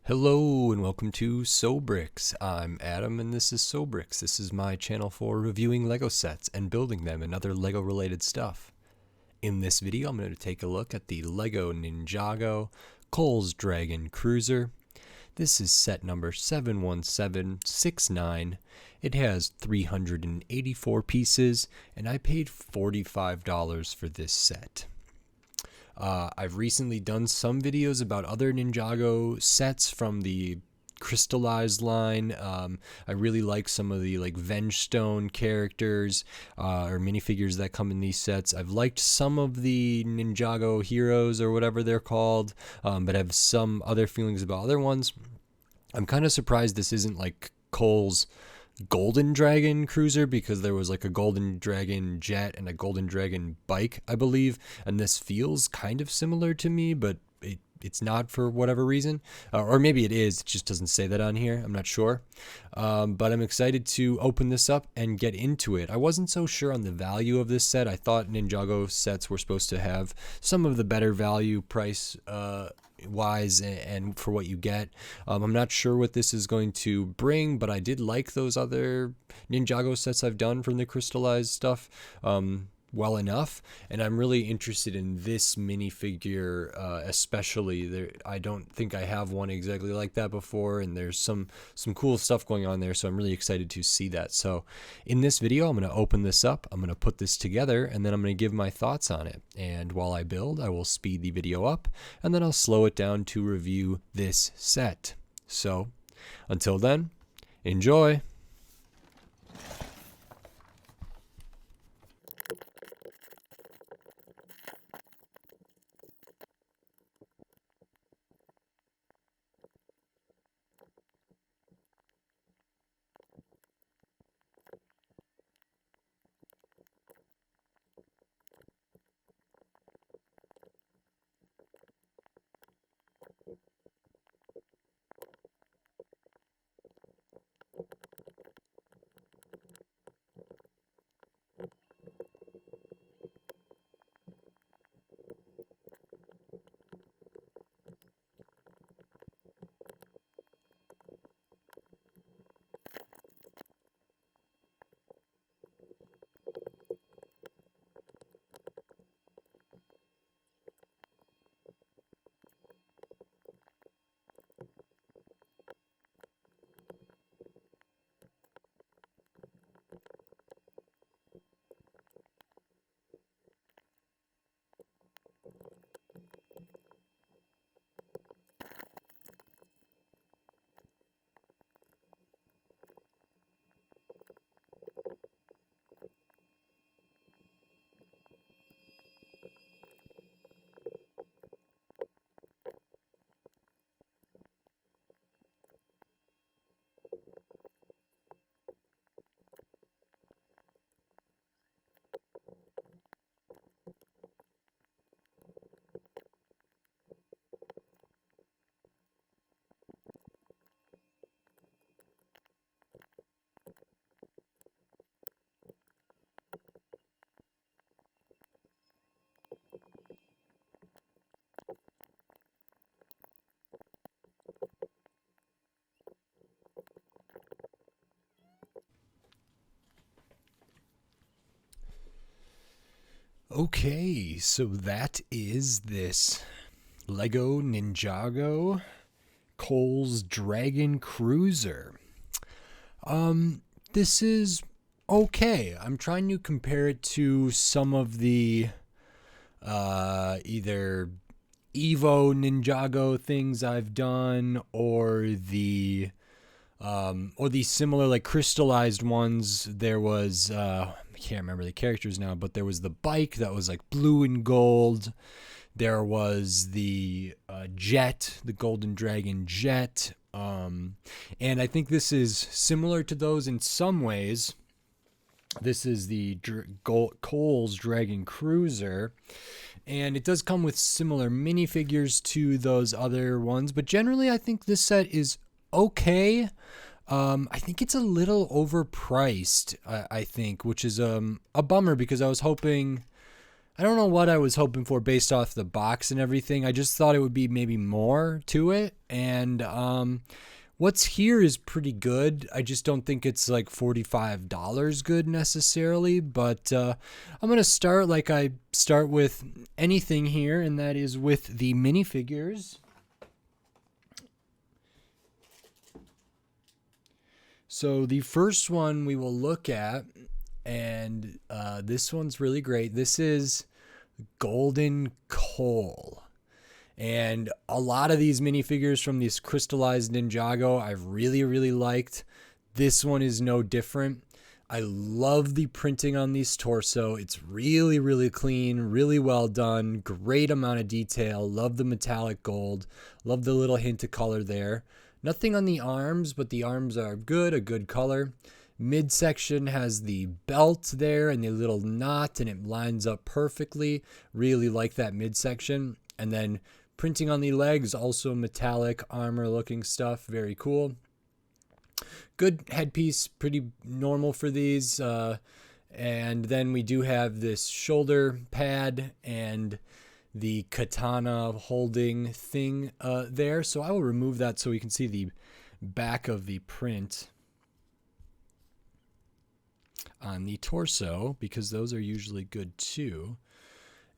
Hello and welcome to Sobrix. I'm Adam and this is Sobrix. This is my channel for reviewing Lego sets and building them and other Lego related stuff. In this video I'm going to take a look at the Lego Ninjago Cole's Dragon Cruiser. This is set number 71769. It has 384 pieces and I paid $45 for this set. I've recently done some videos about other Ninjago sets from the crystallized line. I really like some of the Vengestone characters or minifigures that come in these sets. I've liked some of the Ninjago heroes or whatever they're called, but I have some other feelings about other ones. I'm kind of surprised this isn't like Cole's Golden Dragon Cruiser, because there was like a Golden Dragon jet and a Golden Dragon bike, I believe, and this feels kind of similar to me, but it's not for whatever reason, or maybe it is, it just doesn't say that on here. I'm not sure, but I'm excited to open this up and get into it. I wasn't so sure on the value of this set. I thought Ninjago sets were supposed to have some of the better value price wise and for what you get. I'm not sure what this is going to bring, but I did like those other Ninjago sets I've done from the crystallized stuff well enough, and I'm really interested in this minifigure especially. I don't think I have one exactly like that before, and there's some cool stuff going on there, so I'm really excited to see that. So in this video I'm going to open this up, I'm going to put this together, and then I'm going to give my thoughts on it. And while I build, I will speed the video up and then I'll slow it down to review this set. So until then, enjoy. Okay, so that is this Lego Ninjago Cole's Dragon Cruiser. This is okay. I'm trying to compare it to some of the either Evo Ninjago things I've done, or the similar like crystallized ones. There was I can't remember the characters now, but there was the bike that was like blue and gold. There was the jet, the Golden Dragon jet, and I think this is similar to those in some ways. This is the Cole's Dragon Cruiser, and it does come with similar minifigures to those other ones, but generally I think this set is okay. I think it's a little overpriced, I think, which is a bummer, because I was hoping I don't know what I was hoping for based off the box and everything. I just thought it would be maybe more to it. And what's here is pretty good. I just don't think it's like $45 good necessarily. But I'm going to start like I start with anything here, and that is with the minifigures. So the first one we will look at, and this one's really great. This is Golden Coal. And a lot of these minifigures from this crystallized Ninjago I've really, really liked. This one is no different. I love the printing on this torso. It's really, really clean, really well done. Great amount of detail. Love the metallic gold. Love the little hint of color there. Nothing on the arms, but the arms are good, a good color. Midsection has the belt there and the little knot, and it lines up perfectly. Really like that midsection. And then printing on the legs, also metallic armor looking stuff. Very cool. Good headpiece, pretty normal for these. And then we do have this shoulder pad and the katana holding thing there. So I will remove that so we can see the back of the print on the torso, because those are usually good too.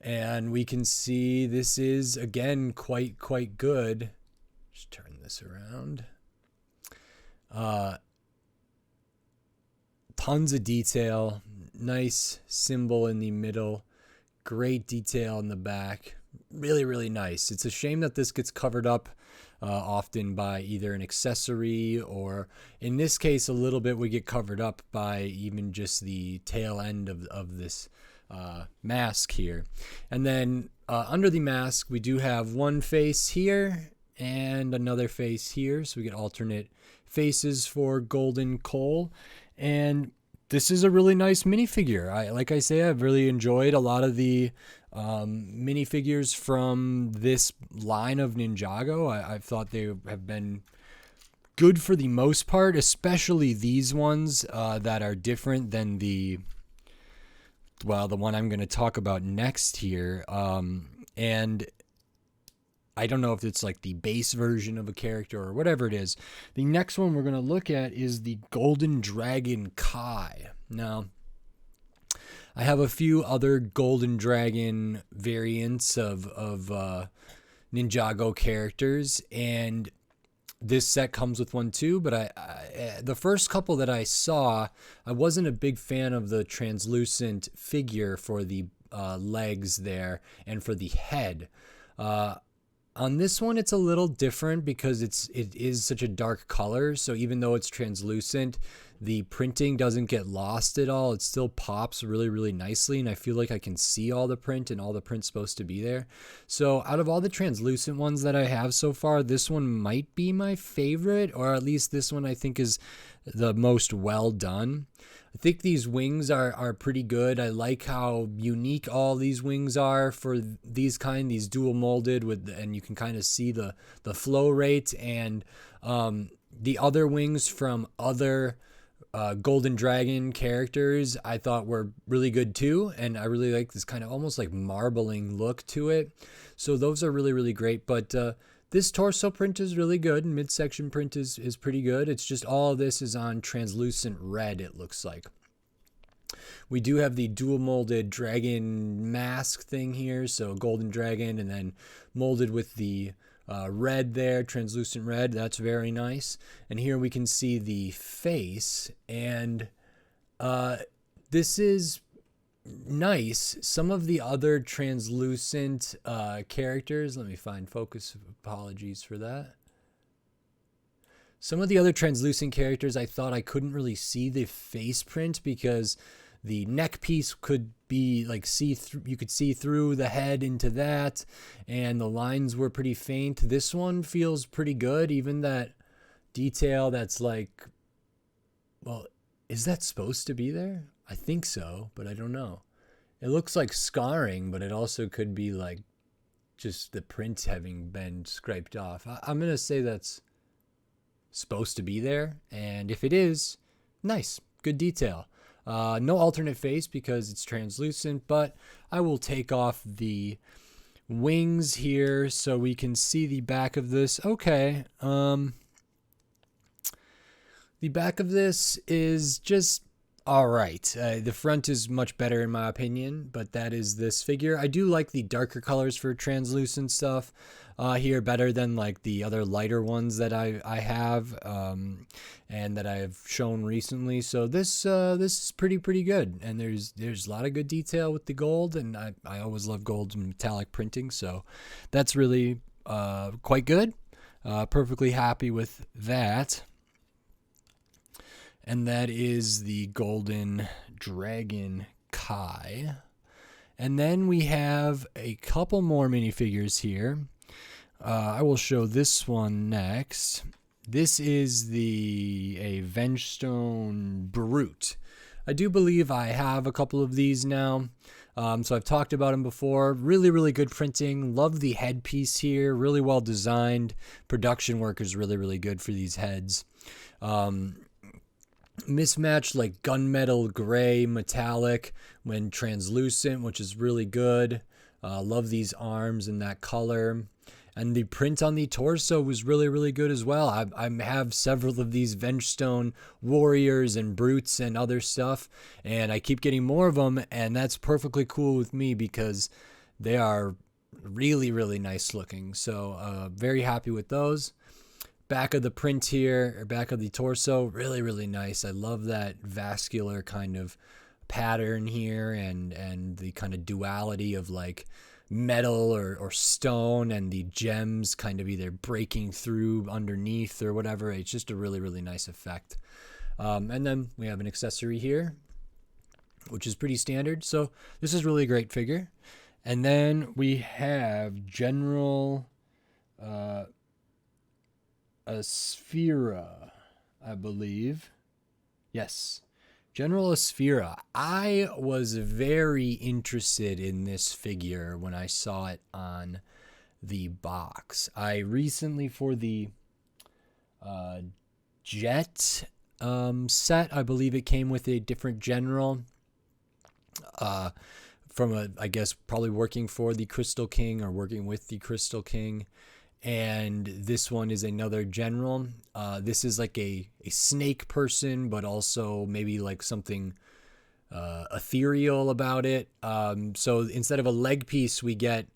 And we can see this is, again, quite good. Just turn this around. Tons of detail. Nice symbol in the middle. Great detail in the back. Really, really nice. It's a shame that this gets covered up often by either an accessory, or in this case a little bit we get covered up by even just the tail end of this mask here. And then under the mask we do have one face here and another face here, so we get alternate faces for Golden Coal. And this is a really nice minifigure. Like I say, I've really enjoyed a lot of the minifigures from this line of Ninjago. I've thought they have been good for the most part, especially these ones that are different than the one I'm going to talk about next here. And I don't know if it's like the base version of a character or whatever it is. The next one we're going to look at is the Golden Dragon Kai. Now, I have a few other Golden Dragon variants of Ninjago characters, and this set comes with one too. But the first couple that I saw, I wasn't a big fan of the translucent figure for the legs there and for the head. On this one, it's a little different because it is such a dark color. So even though it's translucent, the printing doesn't get lost at all. It still pops really, really nicely. And I feel like I can see all the print, and all the print's supposed to be there. So out of all the translucent ones that I have so far, this one might be my favorite, or at least this one I think is the most well done. I think these wings are pretty good. I like how unique all these wings are for these dual molded and you can kind of see the flow rate. And the other wings from other Golden Dragon characters I thought were really good too, and I really like this kind of almost like marbling look to it. So those are really, really great. But this torso print is really good, and midsection print is pretty good. It's just all of this is on translucent red, it looks like. We do have the dual molded dragon mask thing here, so Golden Dragon and then molded with the red there, translucent red. That's very nice. And here we can see the face, and this is nice. Some of the other translucent characters, let me find focus, apologies for that. Some of the other translucent characters, I thought I couldn't really see the face print because the neck piece could be like you could see through the head into that, and the lines were pretty faint. This one feels pretty good. Even that detail that's like, well, is that supposed to be there? I think so, but I don't know. It looks like scarring, but it also could be like just the print having been scraped off. I'm going to say that's supposed to be there, and if it is, nice, good detail. No alternate face because it's translucent, but I will take off the wings here so we can see the back of this. Okay. The back of this is just all right. The front is much better in my opinion, but that is this figure. I do like the darker colors for translucent stuff here better than like the other lighter ones that I have and that I've shown recently. So this is pretty good, and there's a lot of good detail with the gold, and I always love gold and metallic printing, so that's really quite good. Perfectly happy with that. And that is the Golden Dragon Kai. And then we have a couple more minifigures here. I will show this one next. This is a Vengestone Brute. I do believe I have a couple of these now. So I've talked about them before. Really good printing. Love the headpiece here. Really well designed. Production work is really good for these heads. Mismatched like gunmetal gray metallic when translucent, which is really good. Love these arms in that color, and the print on the torso was really good as well. I have several of these Vengestone warriors and brutes and other stuff, and I keep getting more of them, and that's perfectly cool with me because they are really nice looking. So very happy with those. Back of the print here, or back of the torso, really nice. I love that vascular kind of pattern here, and the kind of duality of like metal or stone, and the gems kind of either breaking through underneath or whatever. It's just a really nice effect. And then we have an accessory here, which is pretty standard. So this is really a great figure. And then we have General Aspheera, I believe. Yes, General Aspheera. I was very interested in this figure when I saw it on the box. I recently, for the Jet set, I believe it came with a different general from I guess probably working for the Crystal King or working with the Crystal King. And this one is another general. This is like a snake person, but also maybe like something ethereal about it. So instead of a leg piece, we get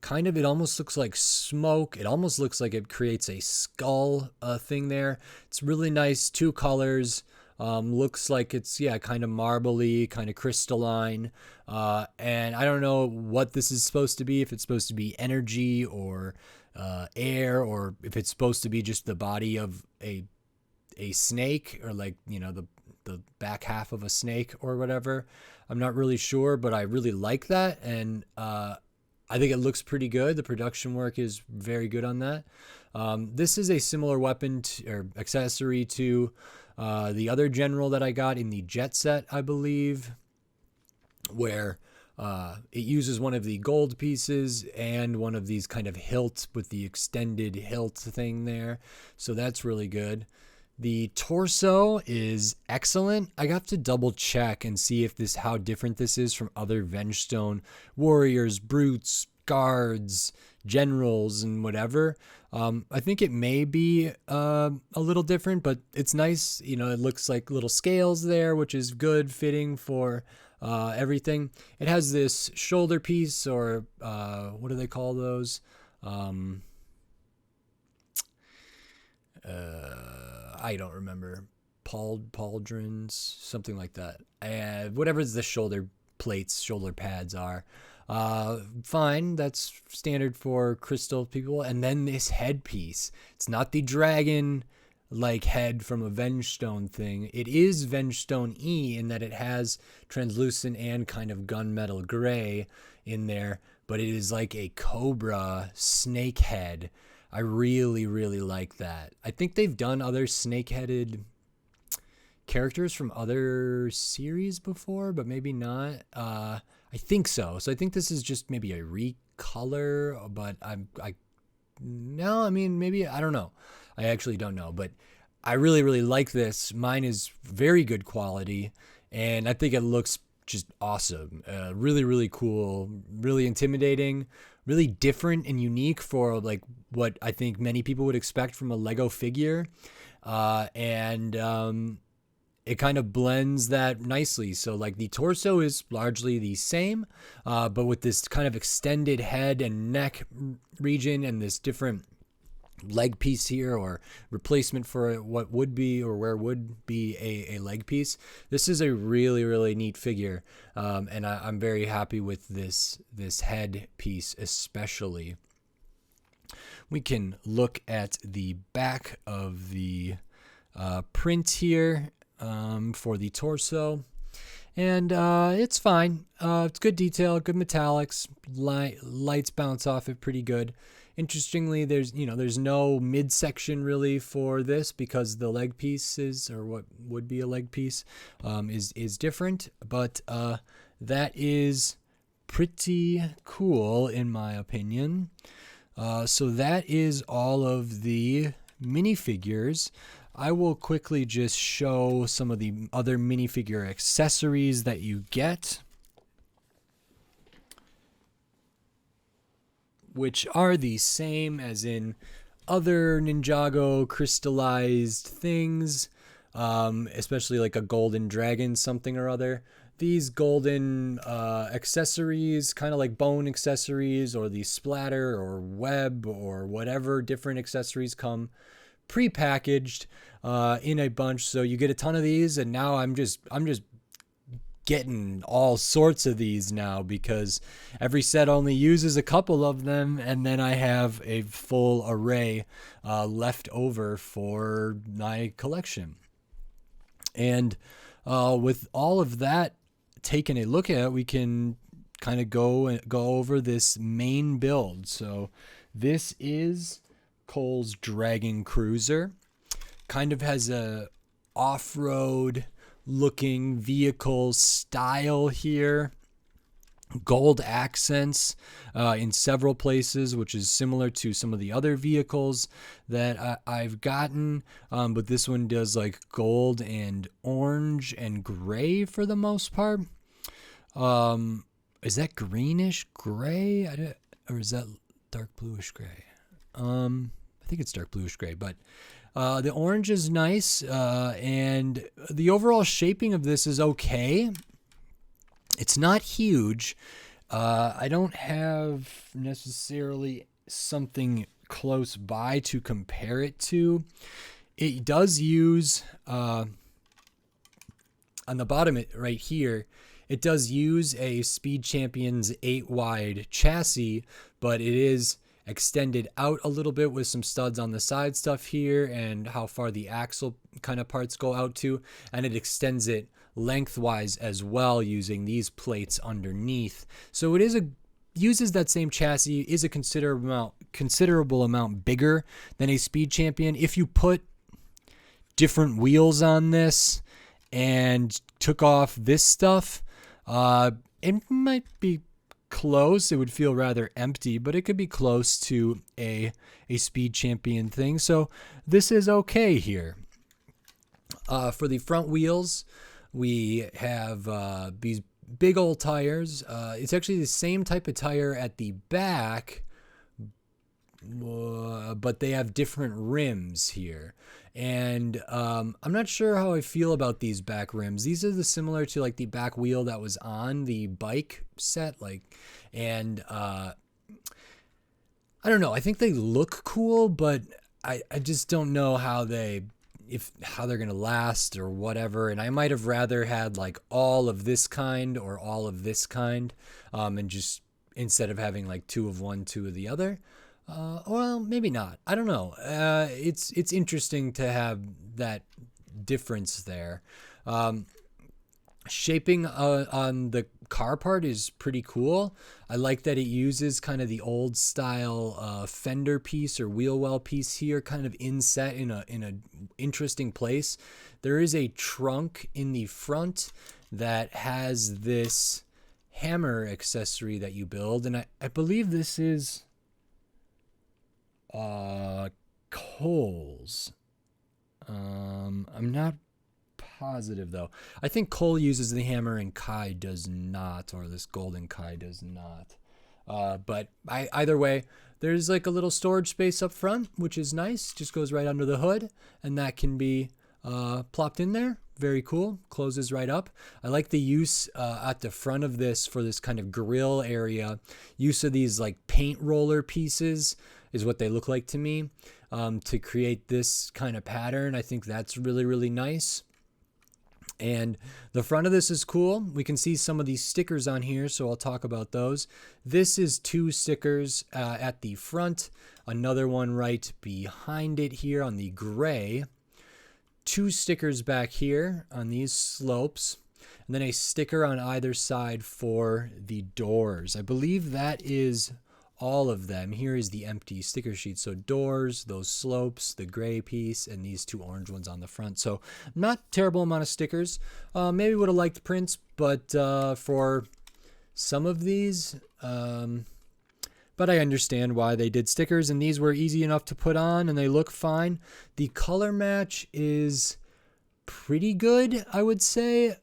kind of, it almost looks like smoke. It almost looks like it creates a skull thing there. It's really nice, 2 colors. Looks like it's, yeah, kind of marbly, kind of crystalline. And I don't know what this is supposed to be, if it's supposed to be energy or air, or if it's supposed to be just the body of a snake, or like, you know, the back half of a snake or whatever. I'm not really sure, but I really like that, and I think it looks pretty good. The production work is very good on that. This is a similar weapon or accessory to the other general that I got in the Jet set, I believe, where it uses one of the gold pieces and one of these kind of hilts with the extended hilt thing there. So that's really good. The torso is excellent. I have to double check and see if how different this is from other Vengestone warriors, brutes, guards, generals, and whatever. I think it may be a little different, but it's nice. You know, it looks like little scales there, which is good fitting for everything. It has this shoulder piece, or what do they call those? I don't remember. Pauldrons, something like that. Whatever the shoulder plates, shoulder pads are. Fine, that's standard for crystal people. And then this headpiece. It's not the dragon like head from a Vengestone thing. It is Vengestone E in that it has translucent and kind of gunmetal gray in there, but it is like a cobra snake head. I really like that. I think they've done other snake-headed characters from other series before, but maybe not. I think so. So I think this is just maybe a recolor, but no, I mean, maybe, I don't know. I actually don't know, but I really like this. Mine is very good quality, and I think it looks just awesome. Really, really cool, really intimidating, really different and unique for like what I think many people would expect from a Lego figure. And it kind of blends that nicely. So like the torso is largely the same, but with this kind of extended head and neck region and this different leg piece here, or replacement for what would be or where would be a leg piece. This is a really, really neat figure, and I'm very happy with this head piece especially. We can look at the back of the print here for the torso, and it's fine. It's good detail, good metallics, lights bounce off it pretty good. Interestingly, there's no midsection really for this, because the leg piece is, or what would be a leg piece, is different. But that is pretty cool in my opinion. So that is all of the minifigures. I will quickly just show some of the other minifigure accessories that you get, which are the same as in other Ninjago crystallized things, especially like a golden dragon something or other. These golden accessories, kind of like bone accessories, or the splatter or web or whatever different accessories, come pre-packaged in a bunch. So you get a ton of these, and now I'm just getting all sorts of these now, because every set only uses a couple of them, and then I have a full array left over for my collection. And with all of that taken a look at, we can kind of go over this main build. So this is Cole's Dragon Cruiser. Kind of has a off-road looking vehicle style here. Gold accents in several places, which is similar to some of the other vehicles that I've gotten, but this one does like gold and orange and gray for the most part. Is that greenish gray, or is that dark bluish gray? I think it's dark bluish gray, but the orange is nice, and the overall shaping of this is okay. It's not huge. I don't have necessarily something close by to compare it to. It does use, on the bottom right here, it does use a Speed Champions 8 wide chassis, but it is extended out a little bit with some studs on the side stuff here, and how far the axle kind of parts go out to, and it extends it lengthwise as well using these plates underneath. So it is uses that same chassis, is a considerable amount bigger than a Speed Champion. If you put different wheels on this and took off this stuff, it might be close. It would feel rather empty, but it could be close to a Speed Champion thing. So this is okay here. For the front wheels, we have these big old tires. It's actually the same type of tire at the back, but they have different rims here. And I'm not sure how I feel about these back rims. These are similar to like the back wheel that was on the bike set, and I don't know. I think they look cool, but I just don't know how they're gonna last or whatever. And I might have rather had like all of this kind or all of this kind, and just instead of having like two of one, two of the other. Well, maybe not. I don't know. It's interesting to have that difference there. Shaping on the car part is pretty cool. I like that it uses kind of the old style fender piece or wheel well piece here, kind of inset in a interesting place. There is a trunk in the front that has this hammer accessory that you build, and I believe this is Cole's. I'm not positive though. I think Cole uses the hammer and Kai does not, or this golden Kai does not. But either way, there's like a little storage space up front, which is nice. Just goes right under the hood, and that can be plopped in there. Very cool. Closes right up. I like the use at the front of this for this kind of grill area. Use of these like paint roller pieces is what they look like to me, to create this kind of pattern. I think that's really, really nice. And the front of this is cool. We can see some of these stickers on here, so I'll talk about those. This is 2 stickers at the front, another one right behind it here on the gray, 2 stickers back here on these slopes, and then a sticker on either side for the doors. I believe that is all of them. Here is the empty sticker sheet. So doors, those slopes, the gray piece, and these 2 orange ones on the front. So not terrible amount of stickers. Maybe would have liked prints, but for some of these, but I understand why they did stickers, and these were easy enough to put on and they look fine. The color match is pretty good, I would say.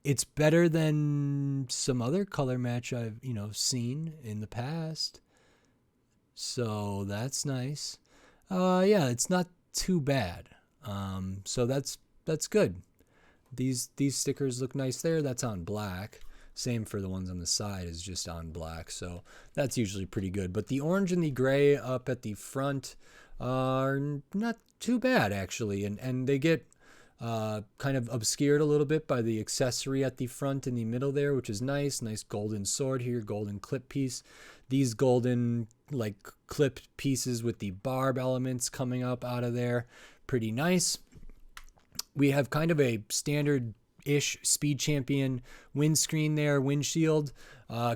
It's better than some other color match I've, seen in the past. So that's nice. Yeah, it's not too bad. So that's good. These stickers look nice there. That's on black. Same for the ones on the side is just on black. So that's usually pretty good. But the orange and the gray up at the front are not too bad, actually. And they get kind of obscured a little bit by the accessory at the front in the middle there, which is nice. Nice golden sword here, golden clip piece. These golden like clip pieces with the barb elements coming up out of there. Pretty nice. We have kind of a standard-ish Speed Champion windscreen there, windshield.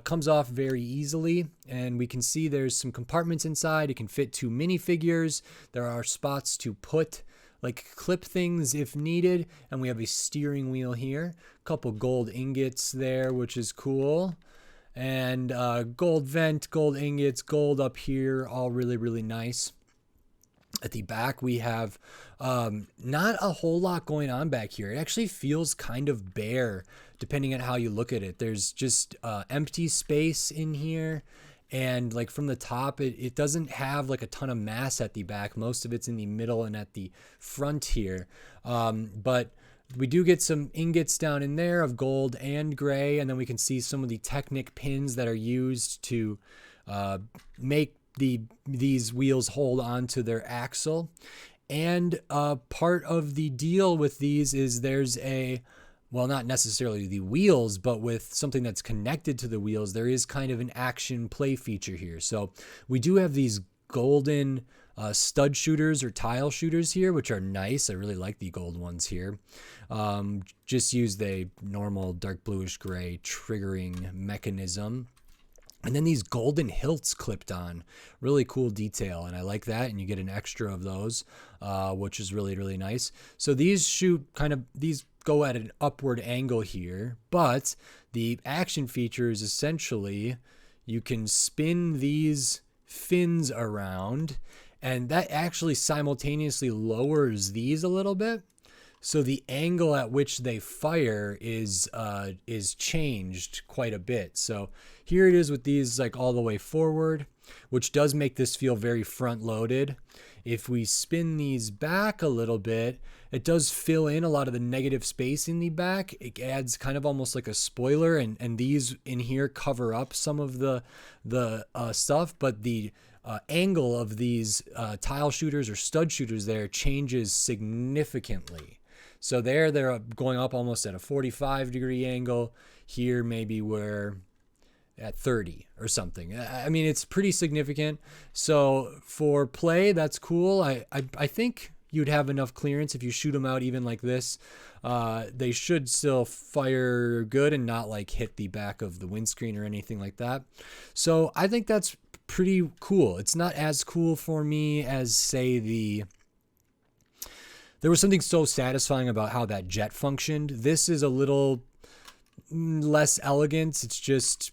Comes off very easily, and we can see there's some compartments inside. It can fit 2 minifigures. There are spots to put like clip things if needed, and we have a steering wheel here, a couple gold ingots there, which is cool, and gold vent, gold ingots, gold up here, all really, really nice. At the back we have not a whole lot going on back here. It actually feels kind of bare depending on how you look at it. There's just empty space in here. And like from the top, it doesn't have like a ton of mass at the back. Most of it's in the middle and at the front here. But we do get some ingots down in there of gold and gray. And then we can see some of the Technic pins that are used to make these wheels hold on to their axle. And part of the deal with these is there's well, not necessarily the wheels, but with something that's connected to the wheels, there is kind of an action play feature here. So we do have these golden stud shooters or tile shooters here, which are nice. I really like the gold ones here. Just use the normal dark bluish gray triggering mechanism. And then these golden hilts clipped on, really cool detail. And I like that. And you get an extra of those, which is really, really nice. So these these go at an upward angle here, but the action feature is essentially you can spin these fins around, and that actually simultaneously lowers these a little bit. So the angle at which they fire is changed quite a bit. So here it is with these like all the way forward, which does make this feel very front loaded. If we spin these back a little bit, it does fill in a lot of the negative space in the back. It adds kind of almost like a spoiler, and these in here cover up some of the stuff, but the angle of these tile shooters or stud shooters there changes significantly. So they're going up almost at a 45-degree angle. Here maybe we're at 30 or something. I mean, it's pretty significant. So for play, that's cool. I think you'd have enough clearance if you shoot them out even like this. They should still fire good and not like hit the back of the windscreen or anything like that. So I think that's pretty cool. It's not as cool for me as, say, there was something so satisfying about how that jet functioned. This is a little less elegant. It's just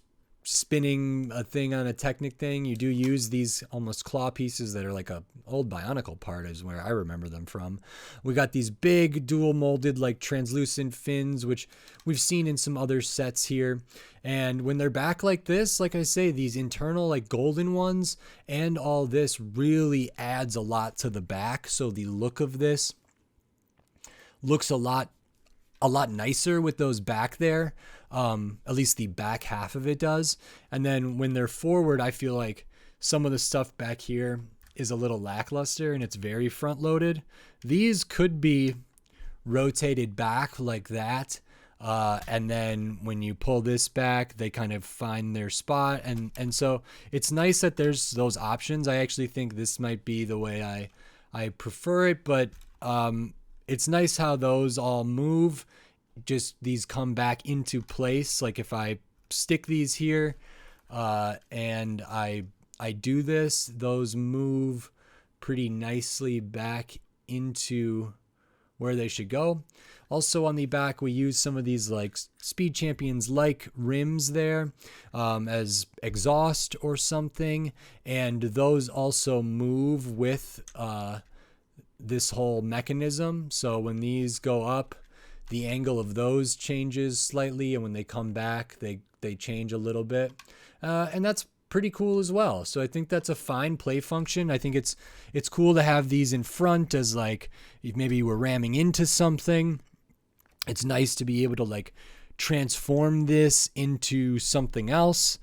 spinning a thing on a Technic thing, you do use these almost claw pieces that are like a old Bionicle part is where I remember them from. We got these big dual molded like translucent fins, which we've seen in some other sets here. And when they're back like this, like I say, these internal like golden ones and all this really adds a lot to the back. So the look of this looks a lot nicer with those back there. At least the back half of it does. And then when they're forward, I feel like some of the stuff back here is a little lackluster and it's very front loaded. These could be rotated back like that. And then when you pull this back, they kind of find their spot. And so it's nice that there's those options. I actually think this might be the way I prefer it, but it's nice how those all move. Just these come back into place. Like if I stick these here and I do this, those move pretty nicely back into where they should go. Also on the back, we use some of these like Speed Champions like rims there as exhaust or something. And those also move with this whole mechanism. So when these go up, the angle of those changes slightly, and when they come back, they change a little bit, and that's pretty cool as well. So I think that's a fine play function. I think it's cool to have these in front as like if maybe you were ramming into something. It's nice to be able to like transform this into something else.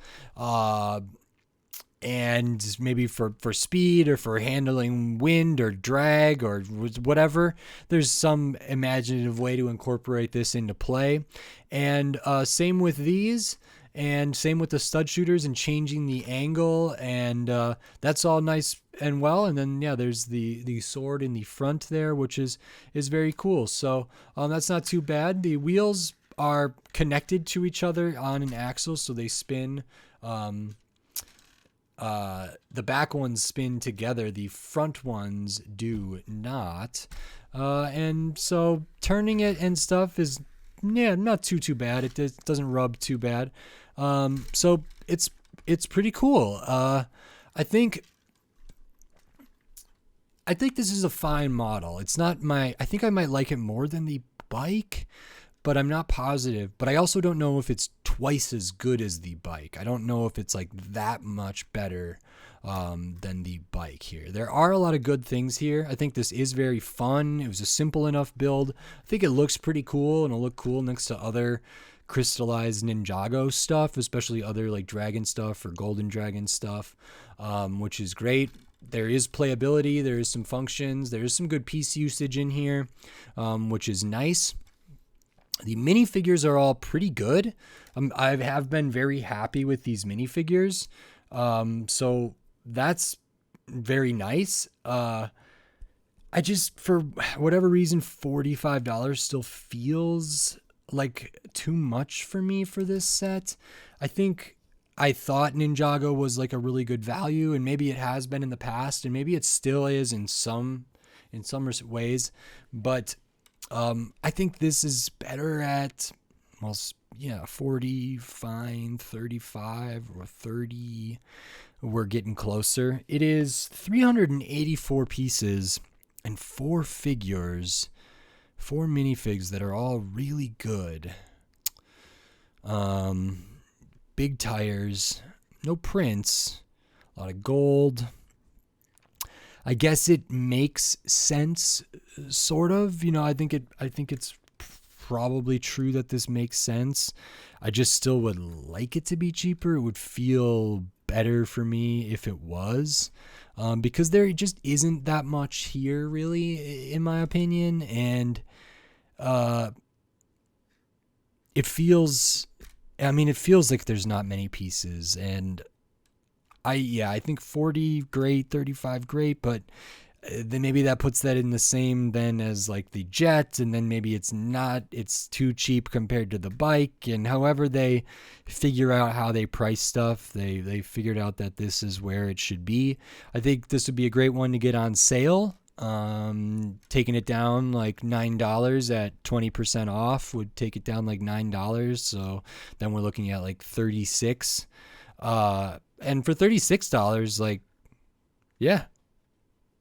And maybe for speed or for handling wind or drag or whatever, there's some imaginative way to incorporate this into play. And same with these, and same with the stud shooters and changing the angle, and that's all nice and well. And then yeah, there's the sword in the front there, which is very cool. So that's not too bad. The wheels are connected to each other on an axle, so they spin. The back ones spin together, the front ones do not. And so turning it and stuff is not too bad. It doesn't rub too bad. So it's pretty cool. I think this is a fine model. It's not I think I might like it more than the bike, but I'm not positive. But I also don't know if it's twice as good as the bike. I don't know if it's like that much better than the bike here. There are a lot of good things here. I think this is very fun. It was a simple enough build. I think it looks pretty cool, and it'll look cool next to other crystallized Ninjago stuff, especially other like dragon stuff or golden dragon stuff, which is great. There is playability. There is some functions. There is some good piece usage in here, which is nice. The minifigures are all pretty good. I have been very happy with these minifigures. So that's very nice. I just, for whatever reason, $45 still feels like too much for me for this set. I thought Ninjago was like a really good value, and maybe it has been in the past, and maybe it still is in some ways, but I think this is better at, well, yeah, 40, fine, 35 or 30. We're getting closer. It is 384 pieces and 4 figures, 4 minifigs that are all really good. Big tires, no prints, a lot of gold. I guess it makes sense, sort of. I think it's probably true that this makes sense. I just still would like it to be cheaper. It would feel better for me if it was, because there just isn't that much here, really, in my opinion, and it feels like there's not many pieces, and I think 40 great, 35 great, but then maybe that puts that in the same then as like the jet, and then maybe it's too cheap compared to the bike. And however they figure out how they price stuff, they figured out that this is where it should be. I think this would be a great one to get on sale. Taking it down like $9 at 20% off would take it down like $9. So then we're looking at like 36. And for $36, like, yeah,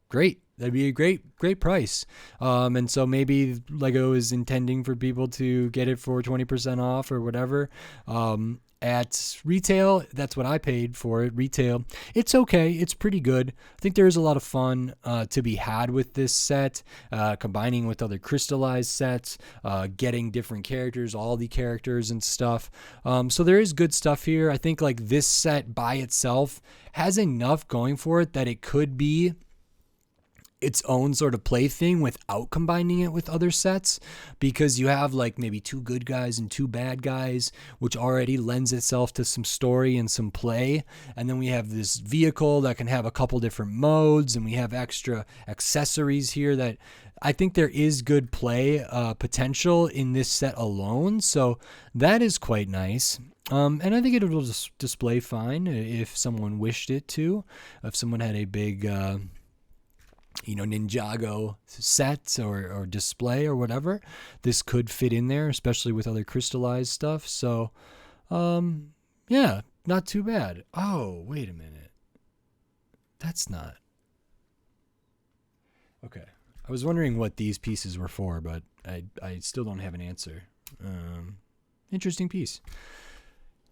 great. That'd be a great price. And so maybe Lego is intending for people to get it for 20% off or whatever. At retail, that's what I paid for it. Retail, it's okay. It's pretty good. I think there is a lot of fun to be had with this set, combining with other crystallized sets, getting different characters, all the characters and stuff. So there is good stuff here. I think like this set by itself has enough going for it that it could be its own sort of plaything without combining it with other sets, because you have like maybe 2 good guys and 2 bad guys, which already lends itself to some story and some play. And then we have this vehicle that can have a couple different modes, and we have extra accessories here that I think there is good play potential in this set alone. So that is quite nice. And I think it will just display fine if someone wished it to. If someone had a big Ninjago set or display or whatever, this could fit in there, especially with other crystallized stuff. So, yeah, not too bad. Oh, wait a minute. That's not. Okay. I was wondering what these pieces were for, but I still don't have an answer. Interesting piece.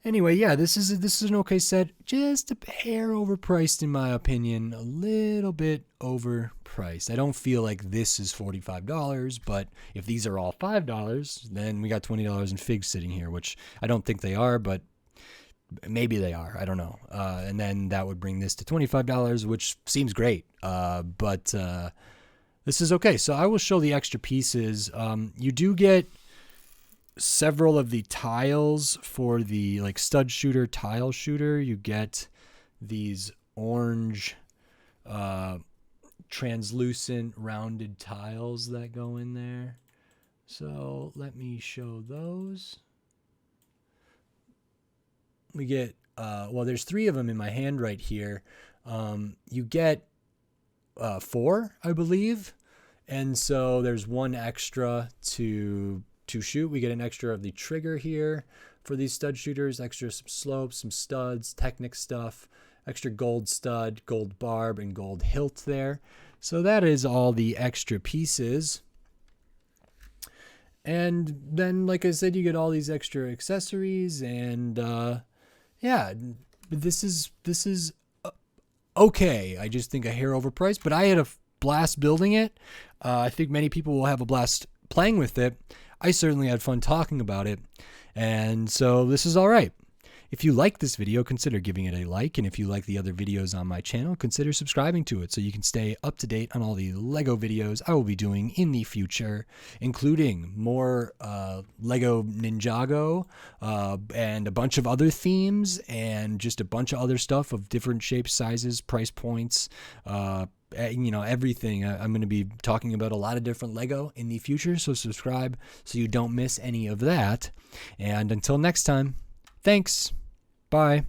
Anyway, yeah, this is an okay set. Just a hair overpriced in my opinion. A little bit overpriced. I don't feel like this is $45, but if these are all $5, then we got $20 in figs sitting here, which I don't think they are, but maybe they are. I don't know. And then that would bring this to $25, which seems great. But this is okay. So I will show the extra pieces. You do get several of the tiles for the like stud shooter, tile shooter. You get these orange translucent rounded tiles that go in there. So let me show those. We get well, there's 3 of them in my hand right here. You get 4, I believe, and so there's 1 extra to shoot. We get an extra of the trigger here for these stud shooters, extra some slopes, some studs, Technic stuff, extra gold stud, gold barb, and gold hilt there. So that is all the extra pieces. And then, like I said, you get all these extra accessories, and yeah, this is okay. I just think a hair overpriced, but I had a blast building it. I think many people will have a blast playing with it. I certainly had fun talking about it, and so this is all right. If you like this video, consider giving it a like, and if you like the other videos on my channel, consider subscribing to it so you can stay up to date on all the LEGO videos I will be doing in the future, including more LEGO Ninjago and a bunch of other themes and just a bunch of other stuff of different shapes, sizes, price points, everything. I'm going to be talking about a lot of different LEGO in the future, so subscribe so you don't miss any of that. And until next time, thanks. Bye.